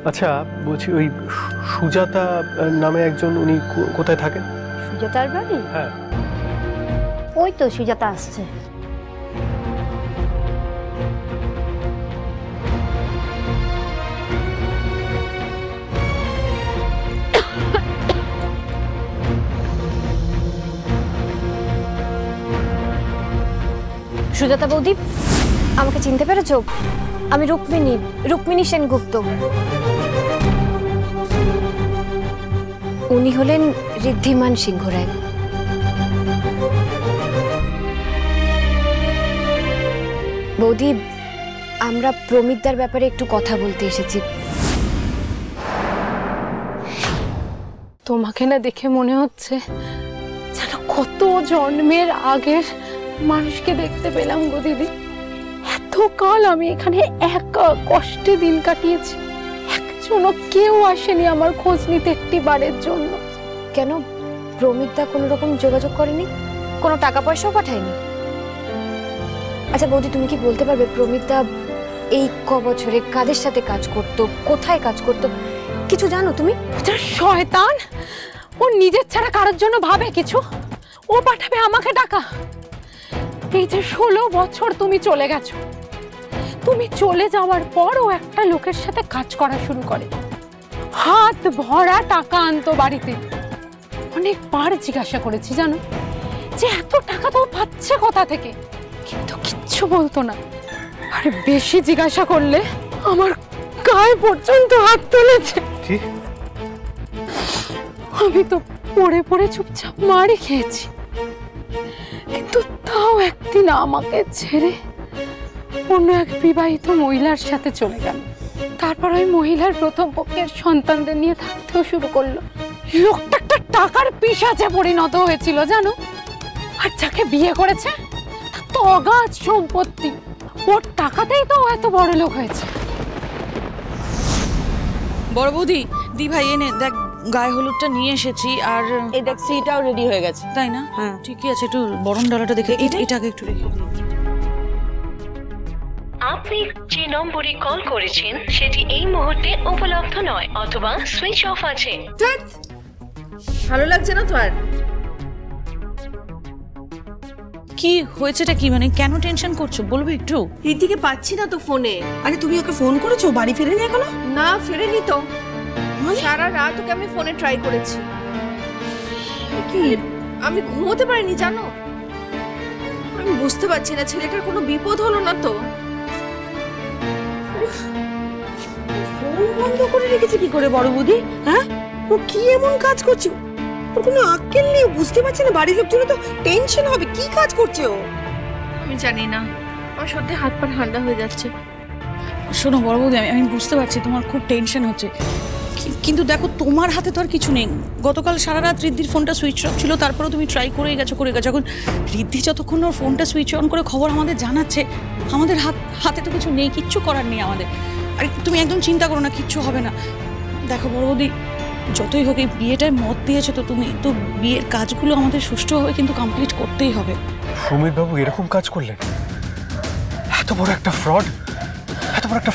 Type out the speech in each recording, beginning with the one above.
আচ্ছা বলছি, ওই সুজাতা নামে একজন, উনি কোথায় থাকেন? সুজাতার বাড়ি? হ্যাঁ। ওই তো সুজাতা আসছে। সুজাতা বৌদি, আমাকে চিনতে পেরেছো? আমি রুক্মিণী সেনগুপ্ত। উনি হলেন ঋদ্ধিমান সিংহ রায়। বৌদি, আমরা প্রমিতদার ব্যাপারে একটু কথা বলতে এসেছি। তোমাকে না দেখে মনে হচ্ছে যেন কত জন্মের আগের মানুষকে দেখতে পেলাম গো দিদি। এতকাল আমি এখানে একা কষ্টে দিন কাটিয়েছি, একজনও কেউ আসেনি আমার খোঁজ নিতে একটি বারের জন্য। কেন, প্রমিতদা কোনো রকম যোগাযোগ করেনি? কোনো টাকা পয়সাও পাঠায়নি? আচ্ছা বৌদি, তুমি কি বলতে পারবে প্রমিতদা এই বছরে কাদের সাথে কাজ করত, কোথায় কাজ করত, কিছু জানো তুমি? শয়তান, ও নিজের ছাড়া কারোর জন্য ভাবে কিছু? ও পাঠাবে আমাকে টাকা? এই যে 16 বছর তুমি চলে গেছো, তুমি চলে যাওয়ার পর ও একটা লোকের সাথে কাজ করা শুরু করে, হাত ভরা টাকা আনতো বাড়িতে। অনেকবার জিজ্ঞাসা করেছি জানো, যে এত টাকা তো পাচ্ছে কোথা থেকে, কিন্তু কিচ্ছু বলতো না। আর বেশি জিজ্ঞাসা করলে আমার গায়ে পর্যন্ত হাত তুলেছে। আমি তো পড়ে পড়ে চুপচাপ মারি খেয়েছি, কিন্তু তাও একদিন আমাকে ছেড়ে অন্য এক বিবাহিত মহিলার সাথে চলে গেল। তারপর ওই মহিলার প্রথম পক্ষের সন্তানদের নিয়ে থাকতেও শুরু করলো। লোকটা একটা টাকার পিশাচে পরিণত হয়েছিল জানো। আর যাকে বিয়ে করেছে তার তো অগাধ সম্পত্তি, ওর টাকাতেই তো এত বড় লোক হয়েছে। বড় বৌদি, দি ভাই এনে দেখ, গায়ে হলুদটা নিয়ে এসেছি। আর এই দেখ, সিটাও রেডি হয়ে গেছে। তাই না? হ্যাঁ ঠিকই আছে। একটু বরণ ডালাটা দেখে এটাকে একটু রেখে দিই। আপনি যে নম্বরে কল করেছেন সেটি এই মুহূর্তে উপলব্ধ নয় অথবা সুইচ অফ আছে। ভালো লাগছে না তো আর? কি হয়েছেটা কি, মানে কেন টেনশন করছো বলবে একটু? রীতিকে পাচ্ছি না তো ফোনে। আরে তুমি ওকে ফোন করেছো? বাড়ি ফেরেনি এখনো? না, ফেরেনি তো। সারা রাত ওকে আমি ফোনে ট্রাই করেছি। কি আমি ঘুমোতে পারিনি জানো। আমি বুঝতে পারছি না ছেলেটার কোনো বিপদ হলো না তো। ফোন বন্ধ করে রেখেছে কি করে বড় বৌদি? হ্যাঁ, ও কি এমন কাজ করছে? ওর কোনো আক্কেল নেই, বুঝতে পারছি না। বাড়ির লোকজন তো টেনশন হবে, কি কাজ করছে ও? আমি জানি না, আমার সত্যি হাত পা ঠান্ডা হয়ে যাচ্ছে। শোনো বড় বৌদি, আমি বুঝতে পারছি তোমার খুব টেনশন হচ্ছে, কিন্তু দেখো তোমার হাতে তো আর কিছু নেই। গতকাল সারা রাত ঋদ্ধির ফোনটা সুইচ অফ ছিল, তারপরেও তুমি ট্রাই করেই গেছো। এখন ঋদ্ধি যতক্ষণ ওর ফোনটা সুইচ অন করে খবর আমাদের জানাচ্ছে, আমাদের হাতে তো কিছু নেই, কিচ্ছু করার নেই আমাদের। আর তুমি একদম চিন্তা করো না, কিচ্ছু হবে না। দেখো বড় বৌদি, যতই হোক এই বিয়েটায় মত দিয়েছো তো তুমি, তো বিয়ের কাজগুলো আমাদের সুষ্ঠুভাবে কিন্তু কমপ্লিট করতেই হবে। সুমিত বাবু এরকম কাজ করলেন? এত বড় একটা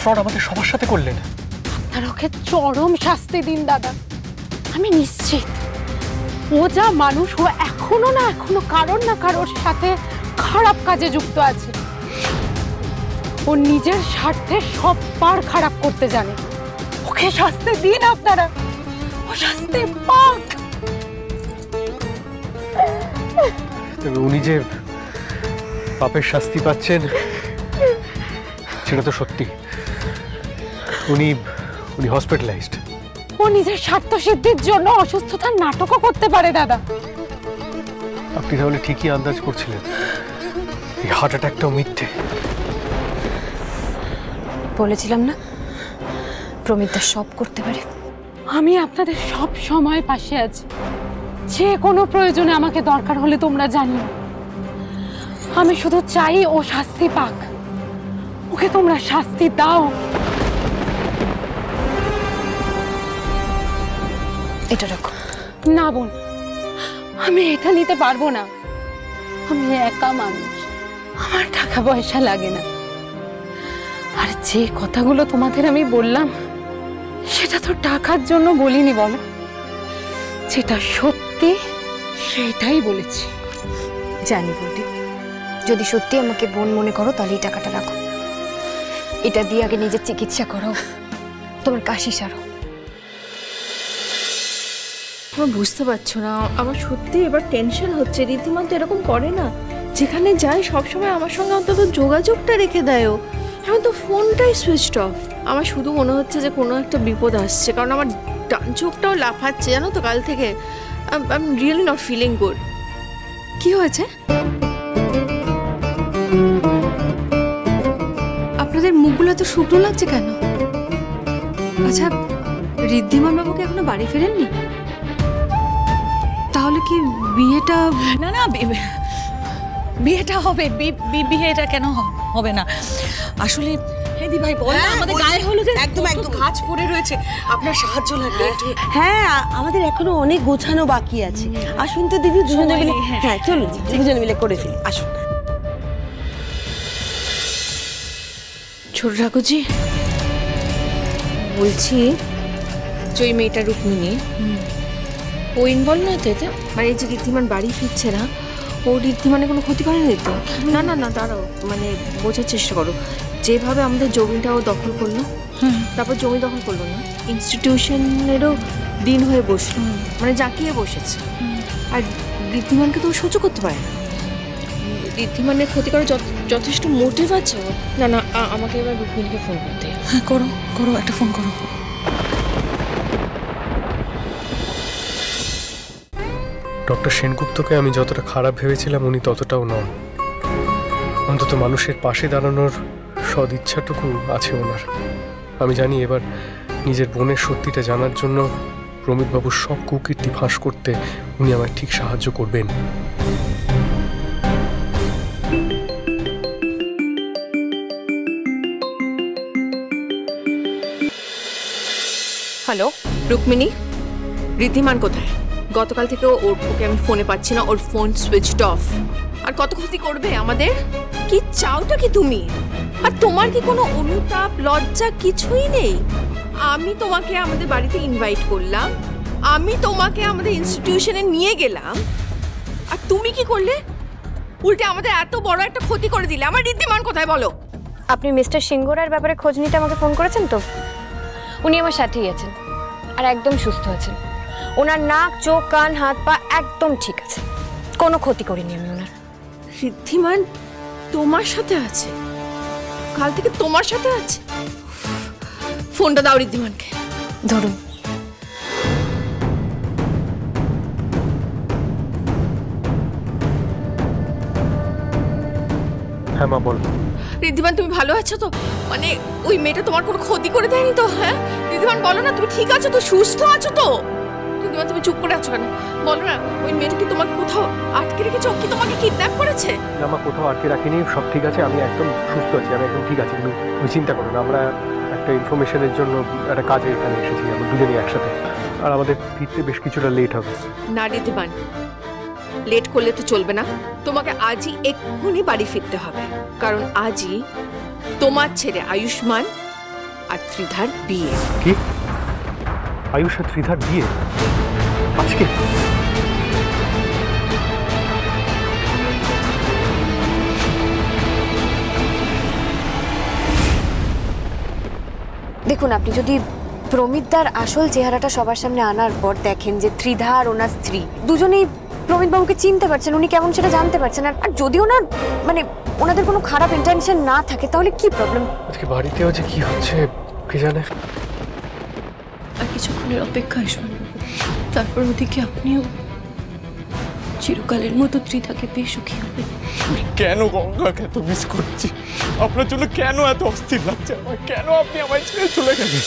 ফ্রড আমাদের সবার সাথে করলেন। আর ওকে চরম শাস্তি দিন দাদা। আমি নিশ্চিত ও যা মানুষ, ও এখনো কারোর না কারোর সাথে খারাপ কাজে যুক্ত আছে। ও নিজের স্বার্থে সববার খারাপ করতে জানে। ওকে শাস্তি দিন আপনারা, ও শাস্তি পাক। উনি যে পাপের শাস্তি পাচ্ছেন সেটা তো সত্যি। উনি হসপিটালাইজড। ও নিজের স্বার্থ সিদ্ধির জন্য অসুস্থতার নাটকও করতে পারে দাদা। আপনি তাহলে ঠিকই আন্দাজ করছিলেন এই হার্ট অ্যাটাকটাও মিথ্যে। বলেছিলাম না, প্রমিতদা সব করতে পারে। আমি আপনাদের সব সময় পাশে আছি, যে কোনো প্রয়োজনে আমাকে দরকার হলে তোমরা জানিও। আমি শুধু চাই ও শাস্তি পাক। ওকে তোমরা শাস্তি দাও। এটা রাখো। না বোন, আমি এটা নিতে পারবো না। আমি একা মানুষ, আমার টাকা পয়সা লাগে না। আর যে কথাগুলো তোমাদের আমি বললাম সেটা তো টাকার জন্য বলিনি বলো, যেটা সত্যি সেটাই বলেছি। জানি বৌদি, যদি সত্যি আমাকে বোন মনে করো তাহলে এই টাকাটা রাখো। এটা দিয়ে আগে নিজের চিকিৎসা করো, তোমার কাশি সারো। আমার বুঝতে পারছো না, আমার সত্যি এবার টেনশন হচ্ছে। রীতিমান তো এরকম করে না, যেখানে যায় সবসময় আমার সঙ্গে অন্তত যোগাযোগটা রেখে দেয়। এখন তো ফোনটাই সুইচড অফ। আমার শুধু মনে হচ্ছে যে কোনো একটা বিপদ আসছে, কারণ আমার ডান চোখটাও লাফাচ্ছে জানো তো কাল থেকে। I am really not feeling good. কি হয়েছে? আপনাদের মুখগুলো তো শুকনো লাগছে কেন? আচ্ছা, ঋদ্ধিমান বাবুকে এখনো বাড়ি ফেরেননি? তাহলে কি বিয়েটা? না না, বিয়েটা হবে। বিয়েটা কেন হবে না? আসলে দি ভাই বল, আমাদের গায়ে হলুদের একদম কাজ পড়ে রয়েছে, আপনার সাহায্য লাগবে একটু। হ্যাঁ, আমাদের এখনো অনেক গোছানো বাকি আছে। আসুন তো দিদি, দুজনে মিলে। হ্যাঁ চলুন, দুজনে মিলে করে ফেলি, আসুন। ছোট ঠাকুরজি, বলছি যে ওই মেয়েটা রুক্মিণী, ও ইনভলভ নয় তো এতে? মানে এই যে ঋদ্ধিমান বাড়ি ফিরছে না, ও ঋদ্ধিমানে কোনো ক্ষতি করেনি তো? না না না, দাঁড়াও, মানে বোঝার চেষ্টা করো। যেভাবে আমাদের জমিটা ও দখল করলো, তারপর জমি দখল করলো না, ইনস্টিটিউশনেরও দিন হয়ে বসলো, মানে জাঁকিয়ে বসেছে। আর ঋদ্ধিমানকে তো ও সহ্য করতে পারে না। ঋদ্ধিমানের ক্ষতি করার যথেষ্ট মোটিভ আছে। না না, আমাকে এবার রুক্মিণীকে ফোন করতে। হ্যাঁ করো, একটা ফোন করো। ডক্টর সেনগুপ্তকে আমি যতটা খারাপ ভেবেছিলাম উনি ততটাও নন। অন্তত মানুষের পাশে দাঁড়ানোর সদিচ্ছাটুকু আছে ওনার। আমি জানি এবার নিজের বোনের সত্যিটা জানার জন্য প্রমিতবাবুর সব কুকীর্তি ফাঁস করতে উনি আমায় ঠিক সাহায্য করবেন। হ্যালো রুক্মিণী, ঋদ্ধিমান কোথায়? গতকাল থেকে ওকে আমি ফোনে পাচ্ছি না, ওর ফোন সুইচড অফ। আর কত ক্ষতি করবে আমাদের? কি চাওটা কি তুমি? আর তোমার কি কোনো অনুতাপ লজ্জা কিছুই নেই? আমি তোমাকে আমাদের বাড়িতে ইনভাইট করলাম, আমি তোমাকে আমাদের ইনস্টিটিউশনে নিয়ে গেলাম, আর তুমি কি করলে? উল্টে আমাদের এত বড় একটা ক্ষতি করে দিলে। আমার ঋদ্ধিমান কোথায় বলো? আপনি মিস্টার সিংহরার ব্যাপারে খোঁজ নিতে আমাকে ফোন করেছেন তো? উনি আমার সাথেই আছেন আর একদম সুস্থ আছেন। ওনার নাক, চোখ, কান, হাত, পা একদম ঠিক আছে, কোনো ক্ষতি করিনি আমি ওনার। ঋদ্ধিমান তোমার সাথে আছে? কাল থেকে তোমার সাথে আছে? ফোনটা দাও ঋদ্ধিমানকে। ধরুন। হ্যাঁ মা, বল। ঋদ্ধিমান তুমি ভালো আছো তো? মানে ওই মেয়েটা তোমার কোনো ক্ষতি করে দেয়নি তো? হ্যাঁ ঋদ্ধিমান বলো না, তুমি ঠিক আছো তো, সুস্থ আছো তো? ঋদ্ধিমান তুমি চুপ করে আছো কেন? বলো না, ওই মেয়েটা কি তোমাকে কোথাও আটকে রেখেছো? কি তোমাকে কিডন্যাপ করেছে? না মা, কোথাও আটকে রাখিনি, সব ঠিক আছে, আমি একদম সুস্থ আছি, আমি একদম ঠিক আছি, তুমি চিন্তা করো না। আমরা একটা ইনফরমেশনের জন্য একটা কাজে এখানে এসেছি, আমরা দুজনেই একসাথে, আর আমাদের ফিরতে বেশ কিছুটা লেট হবে। না ঋদ্ধিমান, লেট করলে তো চলবে না, তোমাকে আজই এক্ষুনি বাড়ি ফিরতে হবে, কারণ আজই তোমার ছেলে আয়ুষ্মান আর ত্রিধার বিয়ে। কি? আয়ুষ আর ত্রিধার বিয়ে আজকে? দেখুন, আপনি যদি প্রমিতদার আসল চেহারাটা সবার সামনে আনার পর দেখেন যে ত্রিধা আর ওনার স্ত্রী দুজনেই প্রমিতবাবুকে চিনতে পারছেন, উনি কেমন সেটা জানতে পারছেন, আর যদি ওনার মানে ওনাদের কোনো খারাপ ইন্টেনশন না থাকে তাহলে কি প্রবলেম? আজকে বাড়িতেও যে কি হচ্ছে কে জানে। আর কিছুক্ষণের অপেক্ষা আসুন, তারপর ওদিকে আপনিও চিরকালের মতো ত্রিধাকে পেয়ে সুখী হবেন। কেন গঙ্গাকে এত মিস করছি? আপনার জন্য কেন এত অস্থির লাগছে আমার? কেন আপনি আমায় ছেড়ে চলে গেলেন?